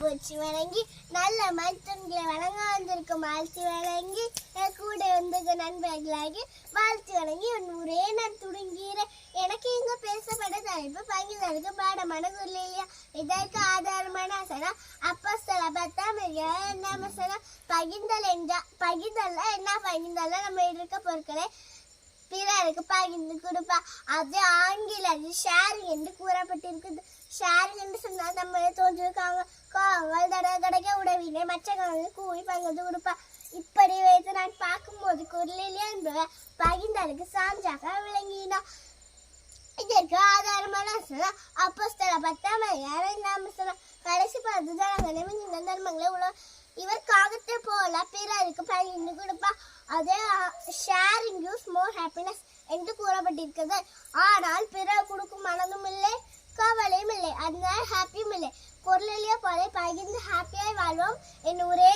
போச்சு வழங்கி நல்ல மருத்துவங்களை வழங்க வந்திருக்கும் வாழ்த்து வழங்கி கூட வந்த நண்பர்களாகி வாழ்த்து வழங்கி ஒரே நான் துடுங்கிறேன். எனக்கு இங்க பேசப்பட தலைப்பு பகிர்ந்தலுக்கு பாடமான குரலையா இதற்கு ஆதாரமான சனா அப்போ சில 10ஆம் என்ன சனா பகிர்ந்தல் என்றா பகிர்ந்தல்ல என்ன பகிர்ந்தால நம்ம இருக்க பொருட்களை பிறருக்கு பகிர்ந்து கொடுப்பா. அது ஆங்கிலத்தில் ஷேரிங் என்று கூறப்பட்டிருக்குது. ஷேரிங் என்று சொன்னால் நம்ம தோன்றிருக்காங்க காவல் கிடைக்க உடவினை மற்ற காவல் கூறி பகிர்ந்து கொடுப்பா. இப்படி வைத்து நான் பார்க்கும்போது குரலிலே என்பவர் பகிர்ந்தலுக்கு சான்றாக விளங்கினார். இதற்கு ஆதாரமான அப்போஸ்தலர் 10ஆம் அதிகாரம் கடைசி 10 தர்மங்களை உள்ள இவர் காகத்தை போல பிறருக்கு பகிர்ந்து கொடுப்பா. அதே ஷேரிங் யூஸ் மோர் ஹாப்பினஸ் என்று கூறப்பட்டிருக்கிறது. ஆனால் பிறர் கொடுக்கும் மனதும் இல்லை கவலையும் இல்லை, அதனால் ஹாப்பியும் இல்லை. குரலிலே போல பகிர்ந்து ஹாப்பியாய் வாழ்வோம் என் ஒரே